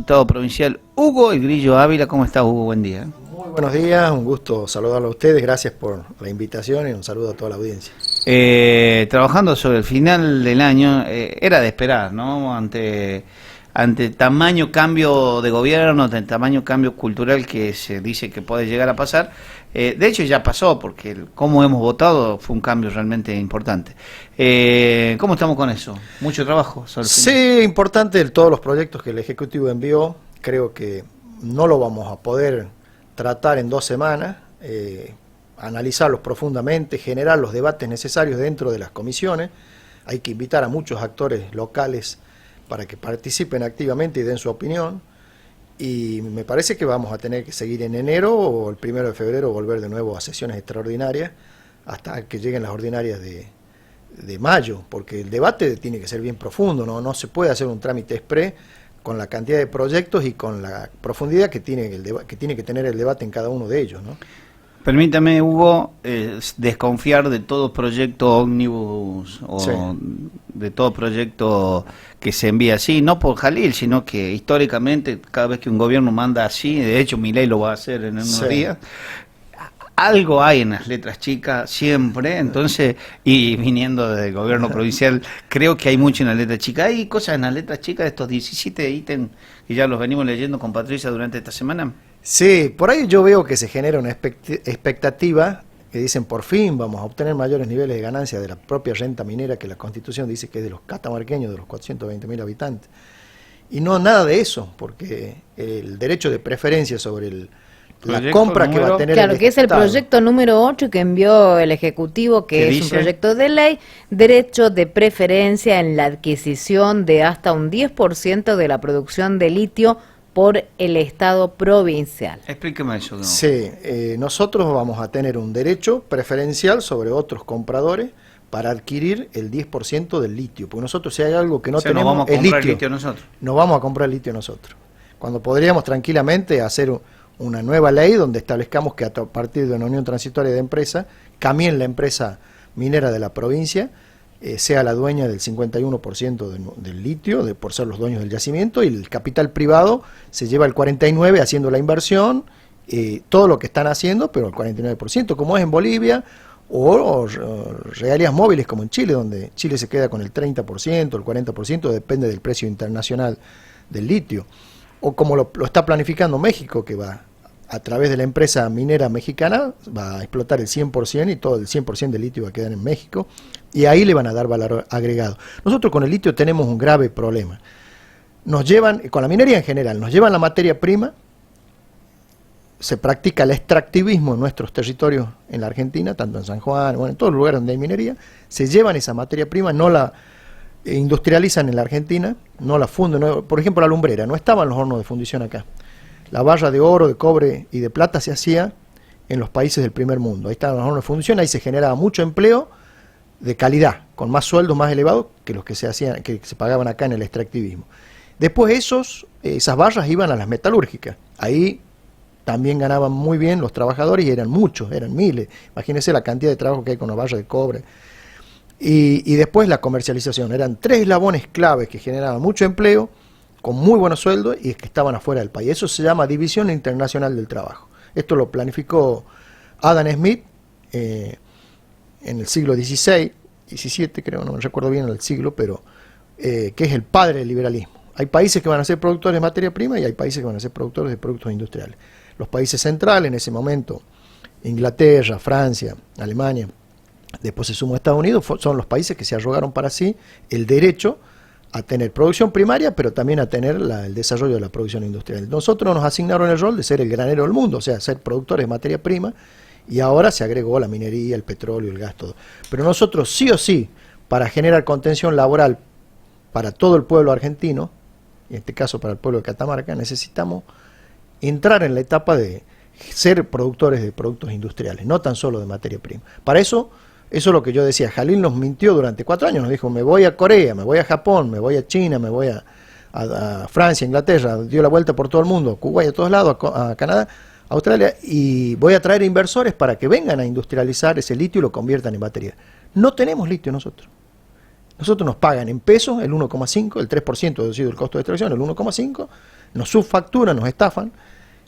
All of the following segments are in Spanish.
diputado provincial Hugo El Grillo Ávila. ¿Cómo está, Hugo? Buen día. Muy buenos días, un gusto saludarlo a ustedes, gracias por la invitación y un saludo a toda la audiencia. Trabajando sobre el final del año, era de esperar, ¿no? Ante tamaño cambio de gobierno, ante tamaño cambio cultural que se dice que puede llegar a pasar. De hecho ya pasó, porque cómo hemos votado fue un cambio realmente importante. ¿Cómo estamos con eso? ¿Mucho trabajo sobre el final? Sí, importante todos los proyectos que el Ejecutivo envió. Creo que no lo vamos a poder tratar en 2 semanas, analizarlos profundamente, generar los debates necesarios dentro de las comisiones. Hay que invitar a muchos actores locales para que participen activamente y den su opinión. Y me parece que vamos a tener que seguir en enero o el 1 de febrero volver de nuevo a sesiones extraordinarias hasta que lleguen las ordinarias de mayo, porque el debate tiene que ser bien profundo, no se puede hacer un trámite exprés con la cantidad de proyectos y con la profundidad que tiene que tener el debate en cada uno de ellos, ¿no? Permítame, Hugo, desconfiar de todo proyecto ómnibus o sí, de todo proyecto que se envía así, no por Jalil, sino que históricamente cada vez que un gobierno manda así, de hecho Milei lo va a hacer en unos sí, días, algo hay en las letras chicas siempre, entonces, y viniendo del gobierno provincial, creo que hay mucho en las letras chicas. ¿Hay cosas en las letras chicas de estos 17 ítems que ya los venimos leyendo con Patricia durante esta semana? Sí, por ahí yo veo que se genera una expectativa, que dicen por fin vamos a obtener mayores niveles de ganancia de la propia renta minera que la Constitución dice que es de los catamarqueños, de los 420.000 habitantes. Y no nada de eso, porque el derecho de preferencia sobre la compra que va a tener claro, que es el proyecto número 8 que envió el Ejecutivo, que es un proyecto de ley, derecho de preferencia en la adquisición de hasta un 10% de la producción de litio por el Estado provincial. Explíqueme eso, ¿no? Sí, nosotros vamos a tener un derecho preferencial sobre otros compradores para adquirir el 10% del litio, porque nosotros si hay algo que no tenemos, no vamos a comprar el litio nosotros. No vamos a comprar litio nosotros. Cuando podríamos tranquilamente hacer una nueva ley donde establezcamos que a partir de una unión transitoria de empresa, Camien, la empresa minera de la provincia, sea la dueña del 51% del litio, por ser los dueños del yacimiento, y el capital privado se lleva el 49% haciendo la inversión, todo lo que están haciendo, pero el 49%, como es en Bolivia, o regalías móviles como en Chile, donde Chile se queda con el 30%, el 40%, depende del precio internacional del litio. O como lo está planificando México, que va a través de la empresa minera mexicana, va a explotar el 100% y todo el 100% del litio va a quedar en México, y ahí le van a dar valor agregado. Nosotros con el litio tenemos un grave problema. Nos llevan, con la minería en general, nos llevan la materia prima, se practica el extractivismo en nuestros territorios en la Argentina, tanto en San Juan, bueno, en todos los lugares donde hay minería, se llevan esa materia prima, no la industrializan en la Argentina, no la funden, por ejemplo la lumbrera, no estaban los hornos de fundición acá. La barra de oro, de cobre y de plata se hacía en los países del primer mundo. Ahí estaban los hornos de fundición, ahí se generaba mucho empleo de calidad, con más sueldos más elevados que los que se pagaban acá en el extractivismo. Después esas barras iban a las metalúrgicas. Ahí también ganaban muy bien los trabajadores y eran muchos, eran miles. Imagínense la cantidad de trabajo que hay con la barra de cobre. Y después la comercialización. Eran 3 eslabones claves que generaban mucho empleo, con muy buenos sueldos y que estaban afuera del país. Eso se llama División Internacional del Trabajo. Esto lo planificó Adam Smith en el siglo XVI, XVII creo, no me recuerdo bien el siglo, pero que es el padre del liberalismo. Hay países que van a ser productores de materia prima y hay países que van a ser productores de productos industriales. Los países centrales en ese momento, Inglaterra, Francia, Alemania, después se sumó Estados Unidos, son los países que se arrogaron para sí el derecho a tener producción primaria, pero también a tener el desarrollo de la producción industrial. Nosotros nos asignaron el rol de ser el granero del mundo, o sea, ser productores de materia prima, y ahora se agregó la minería, el petróleo, el gas, todo. Pero nosotros sí o sí, para generar contención laboral para todo el pueblo argentino, y en este caso para el pueblo de Catamarca, necesitamos entrar en la etapa de ser productores de productos industriales, no tan solo de materia prima. Para eso es lo que yo decía, Jalil nos mintió durante 4 años, nos dijo, me voy a Corea, me voy a Japón, me voy a China, me voy a Francia, Inglaterra, dio la vuelta por todo el mundo, Cuba y a todos lados, a Canadá, Australia, y voy a traer inversores para que vengan a industrializar ese litio y lo conviertan en batería. No tenemos litio nosotros. Nosotros nos pagan en pesos el 1,5, el 3% deducido el costo de extracción, el 1,5, nos subfacturan, nos estafan,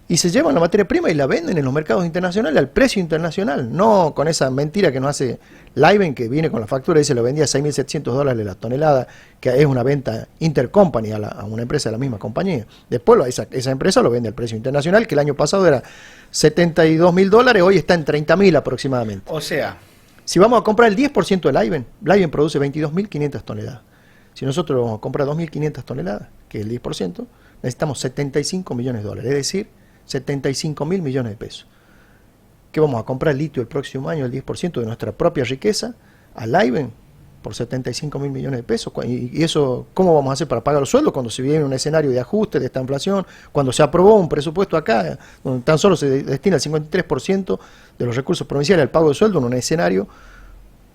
y se llevan la materia prima y la venden en los mercados internacionales al precio internacional, no con esa mentira que nos hace Livent, que viene con la factura y se lo vendía a $6.700 la tonelada, que es una venta intercompany a una empresa de la misma compañía. Después esa empresa lo vende al precio internacional, que el año pasado era $72.000, hoy está en 30.000 aproximadamente. O sea, si vamos a comprar el 10% de Livent produce 22.500 toneladas. Si nosotros vamos a comprar 2.500 toneladas, que es el 10%, necesitamos $75 millones, es decir, 75.000 millones de pesos. ¿Qué vamos a comprar litio el próximo año, el 10% de nuestra propia riqueza, a Livent por 75.000 millones de pesos? Y eso, ¿cómo vamos a hacer para pagar los sueldos cuando se viene un escenario de ajuste de esta inflación? Cuando se aprobó un presupuesto acá, donde tan solo se destina el 53% de los recursos provinciales al pago de sueldo en un escenario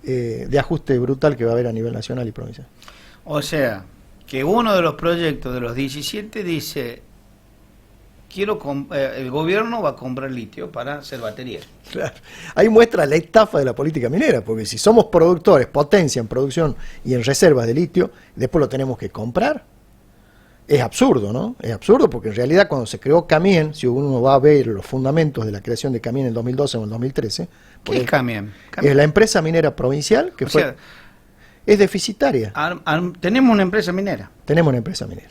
de ajuste brutal que va a haber a nivel nacional y provincial. O sea, que uno de los proyectos de los 17 dice... el gobierno va a comprar litio para hacer baterías. Claro. Ahí muestra la estafa de la política minera, porque si somos productores, potencia en producción y en reservas de litio, después lo tenemos que comprar. Es absurdo, ¿no? Es absurdo porque en realidad cuando se creó Camien, si uno va a ver los fundamentos de la creación de Camien en el 2012 o en el 2013... ¿Qué es Camien? Es la empresa minera provincial que es deficitaria. Tenemos una empresa minera. Tenemos una empresa minera.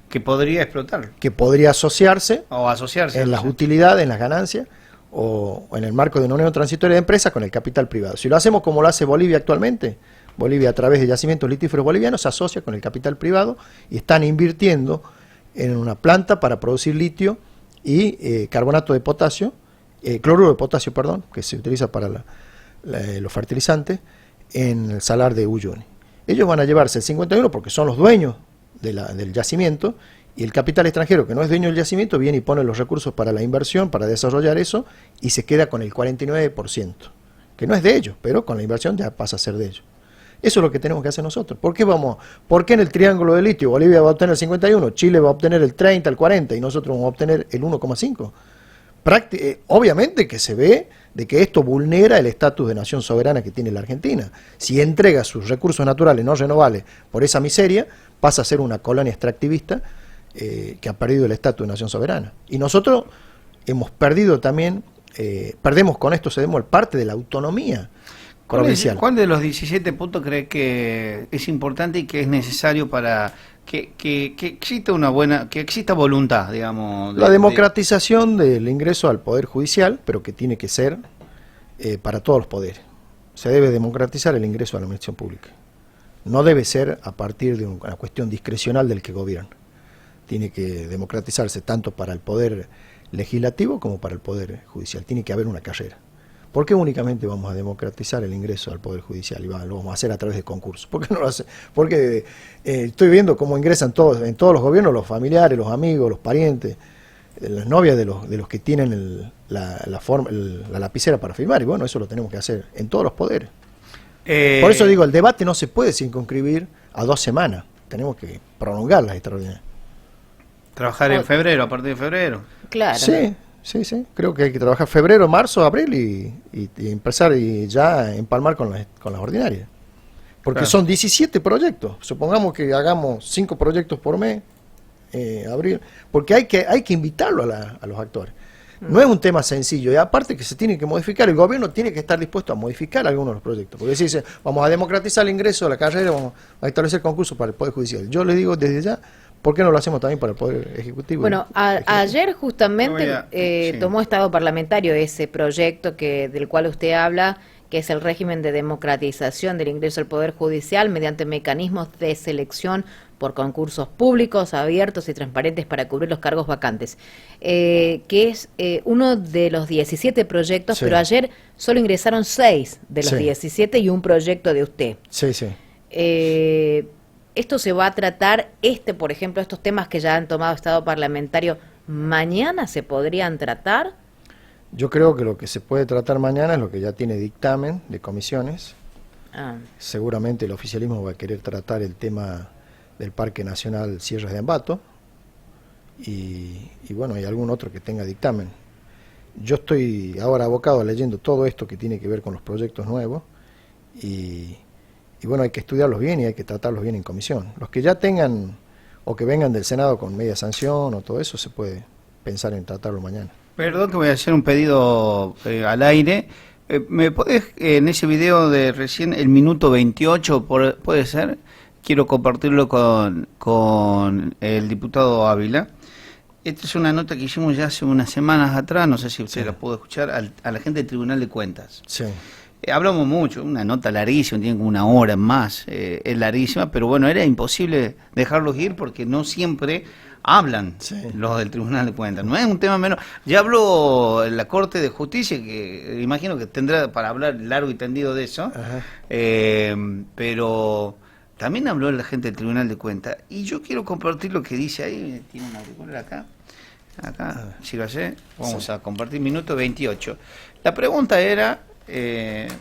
Que podría explotar. Que podría asociarse, o asociarse en las utilidades, en las ganancias, o en el marco de una unión transitoria de empresas con el capital privado. Si lo hacemos como lo hace Bolivia actualmente, Bolivia a través de yacimientos litíferos bolivianos se asocia con el capital privado y están invirtiendo en una planta para producir litio y carbonato de potasio, cloruro de potasio, perdón, que se utiliza para los fertilizantes, en el salar de Uyuni. Ellos van a llevarse el 51% porque son los dueños del yacimiento, y el capital extranjero que no es dueño del yacimiento viene y pone los recursos para la inversión, para desarrollar eso, y se queda con el 49%, que no es de ellos, pero con la inversión ya pasa a ser de ellos. Eso es lo que tenemos que hacer nosotros. ¿Por qué en el triángulo de litio Bolivia va a obtener el 51%, Chile va a obtener el 30%, el 40% y nosotros vamos a obtener el 1,5%? Obviamente que se ve de que esto vulnera el estatus de nación soberana que tiene la Argentina. Si entrega sus recursos naturales no renovables por esa miseria, pasa a ser una colonia extractivista que ha perdido el estatus de nación soberana. Y nosotros hemos perdido también, perdemos con esto, cedemos parte de la autonomía provincial. ¿Cuál de los 17 puntos cree que es importante y que es necesario para que exista que exista voluntad, digamos? La democratización del ingreso al Poder Judicial, pero que tiene que ser para todos los poderes. Se debe democratizar el ingreso a la administración pública. No debe ser a partir de una cuestión discrecional del que gobierna. Tiene que democratizarse tanto para el Poder Legislativo como para el Poder Judicial. Tiene que haber una carrera. ¿Por qué únicamente vamos a democratizar el ingreso al Poder Judicial? Y lo vamos a hacer a través de concursos. ¿Por qué no lo hace? Porque estoy viendo cómo ingresan en todos los gobiernos, los familiares, los amigos, los parientes, las novias de los que tienen la lapicera para firmar. Y bueno, eso lo tenemos que hacer en todos los poderes. Por eso digo, el debate no se puede circunscribir a 2 semanas. Tenemos que prolongar las extraordinarias. Trabajar en febrero, a partir de febrero. Claro. Sí. Creo que hay que trabajar febrero, marzo, abril y empezar y ya empalmar con las ordinarias. Porque son 17 proyectos. Supongamos que hagamos 5 proyectos por mes, abril. Porque hay que invitarlo a los actores. No es un tema sencillo, y aparte que se tiene que modificar, el gobierno tiene que estar dispuesto a modificar algunos de los proyectos, porque si dice, vamos a democratizar el ingreso a la carrera, vamos a establecer concursos para el Poder Judicial. Yo le digo desde ya, ¿por qué no lo hacemos también para el Poder Ejecutivo? Bueno, ayer justamente tomó estado parlamentario ese proyecto del cual usted habla, que es el régimen de democratización del ingreso al Poder Judicial mediante mecanismos de selección por concursos públicos, abiertos y transparentes para cubrir los cargos vacantes, que es uno de los 17 proyectos, pero ayer solo ingresaron 6 de los 17 y un proyecto de usted. Esto se va a tratar, por ejemplo, estos temas que ya han tomado estado parlamentario, ¿mañana se podrían tratar? Yo creo que lo que se puede tratar mañana es lo que ya tiene dictamen de comisiones. Seguramente el oficialismo va a querer tratar el tema del Parque Nacional Sierras de Ambato y bueno, hay algún otro que tenga dictamen. Yo estoy ahora abocado leyendo todo esto que tiene que ver con los proyectos nuevos y bueno, hay que estudiarlos bien y hay que tratarlos bien en comisión. Los que ya tengan o que vengan del Senado con media sanción o todo eso, se puede pensar en tratarlo mañana. Perdón que voy a hacer un pedido al aire. ¿Me podés, en ese video de recién, el minuto 28, puede ser? Quiero compartirlo con el diputado Ávila. Esta es una nota que hicimos ya hace unas semanas atrás, no sé si usted la pudo escuchar, a la gente del Tribunal de Cuentas. Sí. Hablamos mucho, una nota larguísima, tiene como una hora más, es larguísima, pero bueno, era imposible dejarlos ir porque no siempre hablan los del Tribunal de Cuentas. No es un tema menos. Ya habló la Corte de Justicia, que imagino que tendrá para hablar largo y tendido de eso, pero también habló la gente del Tribunal de Cuentas. Y yo quiero compartir lo que dice ahí, tiene un auricular acá, si lo sé, vamos a compartir minuto 28. La pregunta era...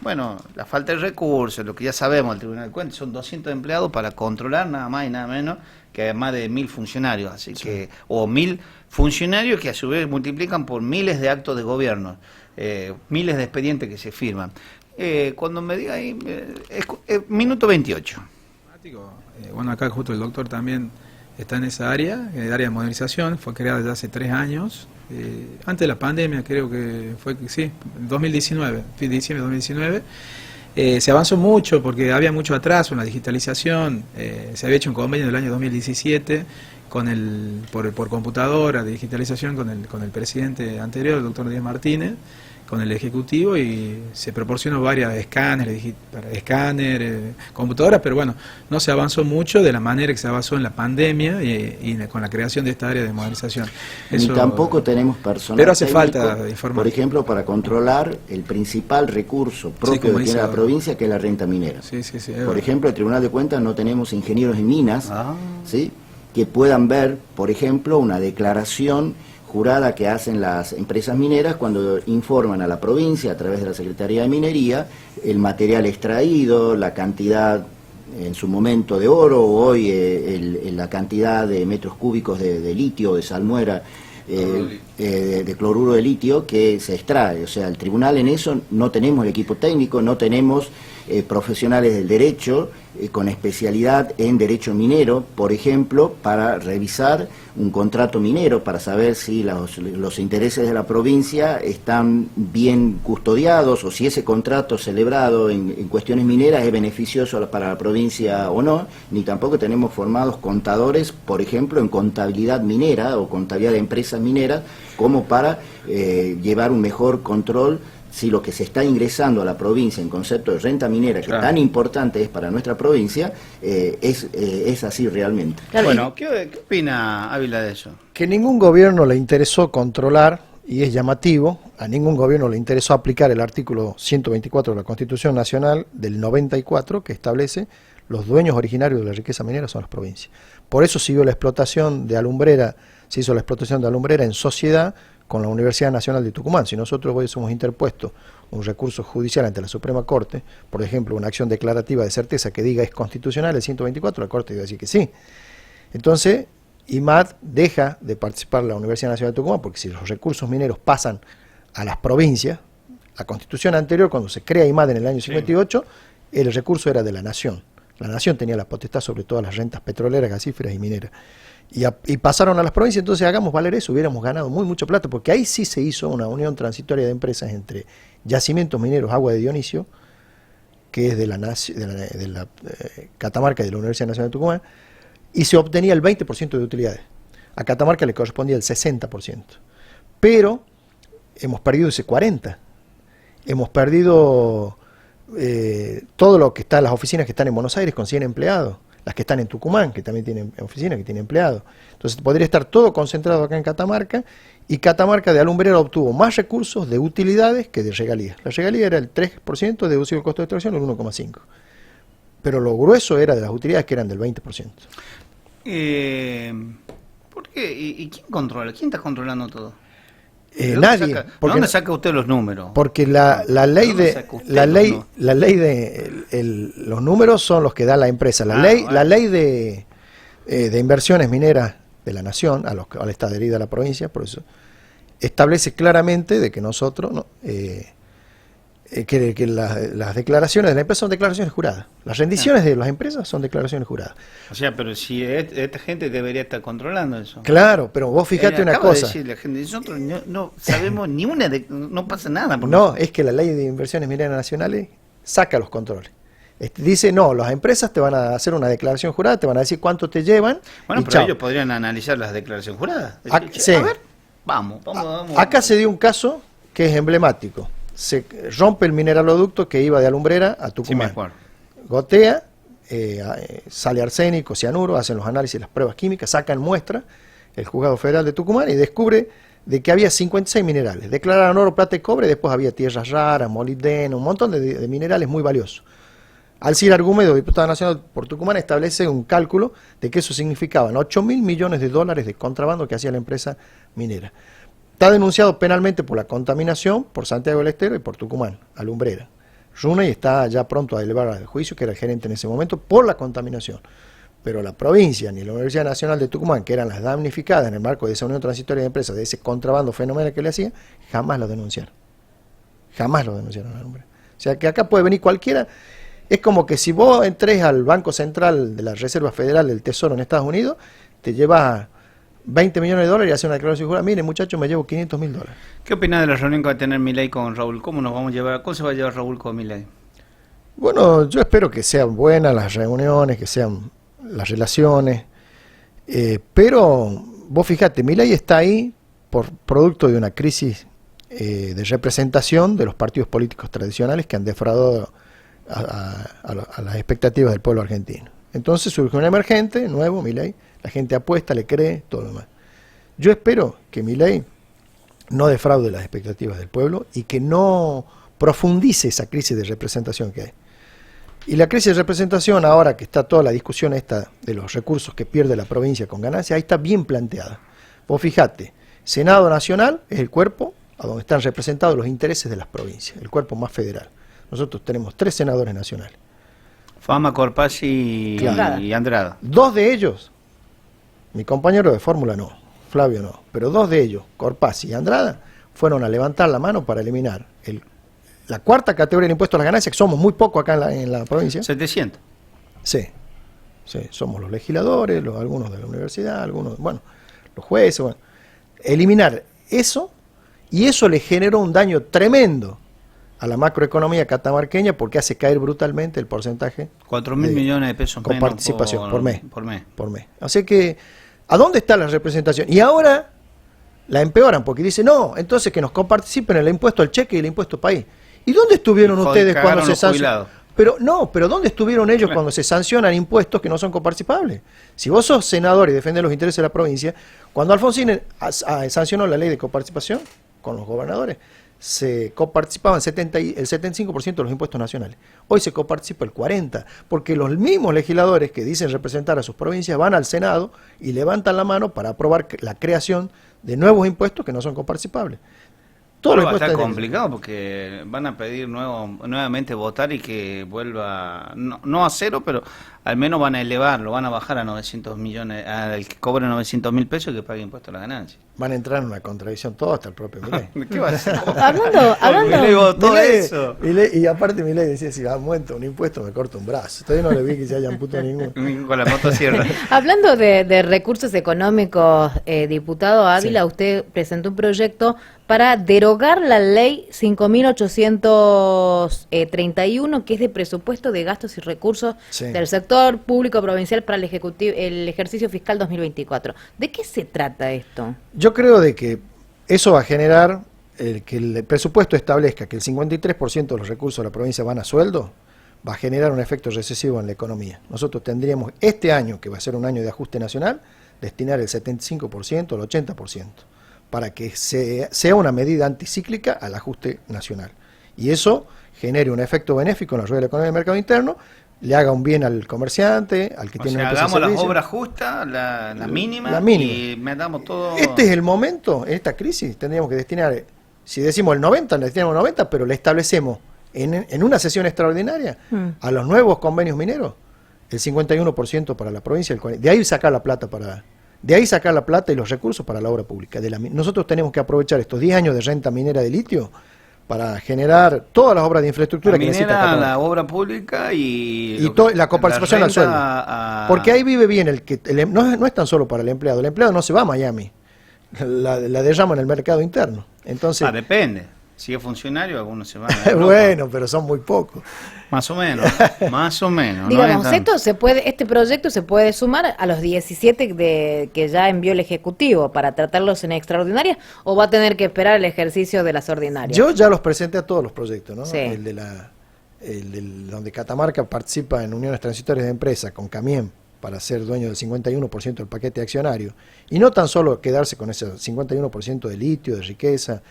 bueno, la falta de recursos, lo que ya sabemos del Tribunal de Cuentas, son 200 empleados para controlar nada más y nada menos que más de 1000 funcionarios, así que, o 1000 funcionarios que a su vez multiplican por miles de actos de gobierno, miles de expedientes que se firman. Cuando me diga ahí, minuto 28. Bueno, acá justo el doctor también está en esa área, en el área de modernización, fue creada ya hace 3 años. Antes de la pandemia, creo que fue, sí, 2019, diciembre de 2019, se avanzó mucho porque había mucho atraso en la digitalización. Se había hecho un convenio en el año 2017 por computadora de digitalización con el presidente anterior, el doctor Díaz Martínez, con el Ejecutivo, y se proporcionó varias escáneres, computadoras, pero bueno, no se avanzó mucho de la manera que se avanzó en la pandemia y con la creación de esta área de modernización. Ni tampoco tenemos personal pero hace técnico, falta informar. Por ejemplo, para controlar el principal recurso propio que tiene la provincia, que es la renta minera. Por ejemplo, el Tribunal de Cuentas no tenemos ingenieros en minas, ¿sí?, que puedan ver, por ejemplo, una declaración jurada que hacen las empresas mineras cuando informan a la provincia a través de la Secretaría de Minería el material extraído, la cantidad en su momento de oro, o hoy la cantidad de metros cúbicos de litio, de salmuera, de cloruro de litio que se extrae. O sea, el tribunal en eso no tenemos el equipo técnico, no tenemos profesionales del derecho con especialidad en derecho minero, por ejemplo, para revisar un contrato minero, para saber si los intereses de la provincia están bien custodiados, o si ese contrato celebrado en cuestiones mineras es beneficioso para la provincia o no. Ni tampoco tenemos formados contadores, por ejemplo, en contabilidad minera o contabilidad de empresas mineras, como para llevar un mejor control si lo que se está ingresando a la provincia en concepto de renta minera, que tan importante es para nuestra provincia, es así realmente. Bueno, ¿qué opina Ávila de eso? Que ningún gobierno le interesó controlar, y es llamativo, a ningún gobierno le interesó aplicar el artículo 124 de la Constitución Nacional del 94, que establece los dueños originarios de la riqueza minera son las provincias. Por eso siguió la explotación de Alumbrera, se hizo la explotación de Alumbrera en sociedad con la Universidad Nacional de Tucumán. Si nosotros hoy hemos interpuesto un recurso judicial ante la Suprema Corte, por ejemplo, una acción declarativa de certeza que diga es constitucional el 124, la Corte iba a decir que sí. Entonces, IMAD deja de participar en la Universidad Nacional de Tucumán, porque si los recursos mineros pasan a las provincias, la Constitución anterior, cuando se crea IMAD en el año 58, el recurso era de la Nación. La Nación tenía la potestad sobre todas las rentas petroleras, gasíferas y mineras. Y pasaron a las provincias, entonces hagamos valer eso, hubiéramos ganado mucho plata, porque ahí sí se hizo una unión transitoria de empresas entre Yacimientos Mineros Agua de Dionisio, que es de la Catamarca y de la Universidad Nacional de Tucumán, y se obtenía el 20% de utilidades. A Catamarca le correspondía el 60%. Pero hemos perdido ese 40%. Hemos perdido todo lo que está, las oficinas que están en Buenos Aires con 100 empleados. Las que están en Tucumán, que también tienen oficinas, que tienen empleados. Entonces podría estar todo concentrado acá en Catamarca, y Catamarca de Alumbrera obtuvo más recursos de utilidades que de regalías. La regalía era el 3%, deducido el costo de extracción el 1,5%. Pero lo grueso era de las utilidades, que eran del 20%. ¿Por qué? ¿Y quién controla? ¿Quién está controlando todo? Nadie. ¿De dónde saca usted los números? Porque la ley de los números son los que da la empresa. La ley de inversiones mineras de la nación, a la que está adherida a la provincia, por eso establece claramente de que nosotros que las declaraciones de la empresa son declaraciones juradas. Las rendiciones de las empresas son declaraciones juradas. O sea, pero si esta gente debería estar controlando eso. Claro, pero vos fíjate una cosa. De decir, la gente, nosotros no sabemos ni una, no pasa nada. No, es que la ley de inversiones mineras nacionales saca los controles. Dice, no, las empresas te van a hacer una declaración jurada, te van a decir cuánto te llevan. Bueno, pero ellos podrían analizar las declaraciones juradas. Decir, sí. A ver, vamos. Acá se dio un caso que es emblemático. Se rompe el mineraloducto que iba de Alumbrera a Tucumán. Sí, gotea, sale arsénico, cianuro, hacen los análisis, las pruebas químicas, sacan muestra el Juzgado Federal de Tucumán y descubre de que había 56 minerales. Declararon oro, plata y cobre, después había tierras raras, molibdeno, un montón de minerales muy valiosos. Alcir Argumedo, diputado nacional por Tucumán, establece un cálculo de que eso significaban 8.000 millones de dólares de contrabando que hacía la empresa minera. Está denunciado penalmente por la contaminación por Santiago del Estero y por Tucumán, Alumbrera. Runey está ya pronto a elevar al juicio, que era el gerente en ese momento, por la contaminación. Pero la provincia ni la Universidad Nacional de Tucumán, que eran las damnificadas en el marco de esa unión transitoria de empresas, de ese contrabando fenomenal que le hacía, jamás lo denunciaron. Jamás lo denunciaron a Alumbrera. O sea que acá puede venir cualquiera. Es como que si vos entres al Banco Central de la Reserva Federal del Tesoro en Estados Unidos, te llevas 20 millones de dólares y hace una declaración jurada. Mire, muchachos, me llevo 500.000 dólares. ¿Qué opina de la reunión que va a tener Milei con Raúl? ¿Cómo se va a llevar Raúl con Milei? Bueno, yo espero que sean buenas las reuniones, que sean las relaciones, pero vos fíjate, Milei está ahí por producto de una crisis de representación de los partidos políticos tradicionales que han defraudado a las expectativas del pueblo argentino. Entonces surge un emergente, nuevo, Milei, la gente apuesta, le cree, todo lo demás. Yo espero que Milei no defraude las expectativas del pueblo y que no profundice esa crisis de representación que hay. Y la crisis de representación, ahora que está toda la discusión esta de los recursos que pierde la provincia con ganancia, ahí está bien planteada. Vos fijate, Senado Nacional es el cuerpo a donde están representados los intereses de las provincias, el cuerpo más federal. Nosotros tenemos 3 senadores nacionales. Fama, Corpazzi y Andrada. 2 de ellos, mi compañero de fórmula no, Flavio no, pero 2 de ellos, Corpazzi y Andrada, fueron a levantar la mano para eliminar la 4ª categoría del impuesto a las ganancias, que somos muy poco acá en la provincia. 700. Sí, somos los legisladores, algunos de la universidad, algunos, los jueces, eliminar eso, y eso le generó un daño tremendo a la macroeconomía catamarqueña porque hace caer brutalmente el porcentaje. 4.000 millones de pesos con menos participación por mes. Por mes. Así que, ¿a dónde está la representación? Y ahora la empeoran porque dicen, no, entonces que nos coparticipen el impuesto al cheque y el impuesto país. ¿Y dónde estuvieron ustedes cuando se sancionan? Pero ¿dónde estuvieron ellos cuando se sancionan impuestos que no son coparticipables? Si vos sos senador y defendés los intereses de la provincia, cuando Alfonsín sancionó la ley de coparticipación con los gobernadores, se coparticipaban el 75% de los impuestos nacionales. Hoy se coparticipa el 40%, porque los mismos legisladores que dicen representar a sus provincias van al Senado y levantan la mano para aprobar la creación de nuevos impuestos que no son coparticipables. Todo va a estar complicado porque van a pedir nuevamente votar y que vuelva, no a cero, pero al menos van a elevarlo, van a bajar a 900 millones, al que cobre 900.000 pesos y que pague impuestos a las ganancias. Van a entrar en una contradicción todo, hasta el propio Milei. ¿Qué va a hacer? hablando y aparte Milei decía, si aumento un impuesto me corto un brazo. Todavía no le vi que se hayan puto ninguno. Con la motosierra. Hablando de recursos económicos, diputado Ávila, sí. Usted presentó un proyecto para derogar la ley 5.831, que es de presupuesto de gastos y recursos del sector público provincial para el ejercicio fiscal 2024. ¿De qué se trata esto? Yo creo de que eso va a generar que el presupuesto establezca que el 53% de los recursos de la provincia van a sueldo, va a generar un efecto recesivo en la economía. Nosotros tendríamos este año, que va a ser un año de ajuste nacional, destinar el 75%, el 80%. Para que sea una medida anticíclica al ajuste nacional. Y eso genere un efecto benéfico en la rueda de la economía del mercado interno, le haga un bien al comerciante, al que tiene una empresa de servicio. Hagamos las obras justas, la mínima, y metamos todo. Este es el momento, en esta crisis, tendríamos que destinar, si decimos el 90, le destinamos el 90, pero le establecemos en una sesión extraordinaria a los nuevos convenios mineros, el 51% para la provincia, el 40%. De ahí sacar la plata y los recursos para la obra pública. Nosotros tenemos que aprovechar estos 10 años de renta minera de litio para generar todas las obras de infraestructura que necesita Catamarca. La obra pública y la coparticipación al sueldo. Porque ahí vive bien no es tan solo para el empleado no se va a Miami, la derrama en el mercado interno. Entonces, depende. Si es funcionario, algunos se van. Bueno, pero son muy pocos. Más o menos, más o menos. Digamos, este proyecto se puede sumar a los 17 que ya envió el Ejecutivo para tratarlos en extraordinarias, o va a tener que esperar el ejercicio de las ordinarias. Yo ya los presenté a todos los proyectos, ¿no? Sí. Donde Catamarca participa en uniones transitorias de empresa con Camiem para ser dueño del 51% del paquete accionario, y no tan solo quedarse con ese 51% de litio, de riqueza,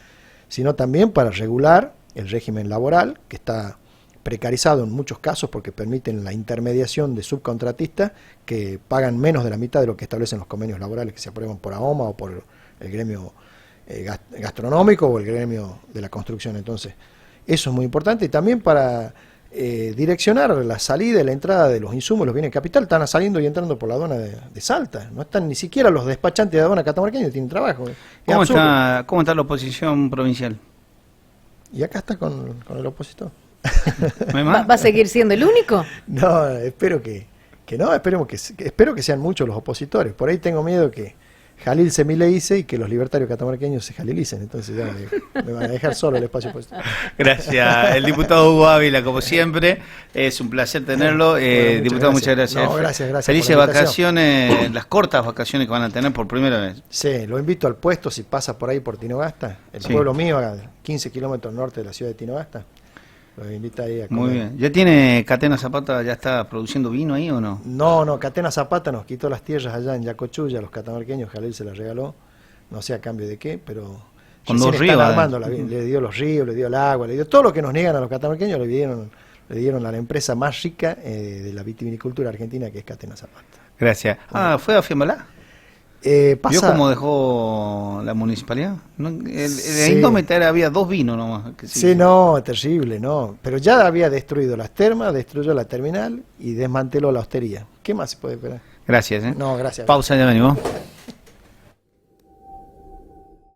sino también para regular el régimen laboral, que está precarizado en muchos casos porque permiten la intermediación de subcontratistas que pagan menos de la mitad de lo que establecen los convenios laborales que se aprueban por AOMA o por el gremio gastronómico o el gremio de la construcción. Entonces, eso es muy importante, y también para direccionar la salida y la entrada de los insumos, los bienes de capital. Están saliendo y entrando por la aduana de Salta, no están ni siquiera los despachantes de aduana catamarqueños, tienen trabajo. ¿Cómo está la oposición provincial? Y acá está con el opositor. ¿Va a seguir siendo el único? No, espero que no, espero que sean muchos los opositores. Por ahí tengo miedo que Jalil se mileice y que los libertarios catamarqueños se jalilicen, entonces ya me van a dejar solo el espacio opositor. Gracias, el diputado Hugo Ávila, como siempre, es un placer tenerlo. Bueno, diputado, muchas gracias. No, gracias. Felices vacaciones, las cortas vacaciones que van a tener por primera vez. Sí, lo invito al puesto si pasa por ahí por Tinogasta, el pueblo mío, a 15 kilómetros norte de la ciudad de Tinogasta. Lo invita ahí a comer. Muy bien. ¿Ya tiene Catena Zapata, ya está produciendo vino ahí o no? No, Catena Zapata nos quitó las tierras allá en Yacochulla, los catamarqueños, Jalil se las regaló, no sé a cambio de qué, pero con los ríos, le dio los ríos, le dio el agua, le dio todo lo que nos niegan a los catamarqueños, le dieron a la empresa más rica de la vitivinicultura argentina, que es Catena Zapata. Gracias. ¿Fue a Fiambalá? ¿Vio cómo dejó la municipalidad? En Indómita había 2 vinos nomás. Sí, no, terrible, no. Pero ya había destruido las termas, destruyó la terminal y desmanteló la hostería. ¿Qué más se puede esperar? Gracias. No, gracias. Pausa, ya venimos.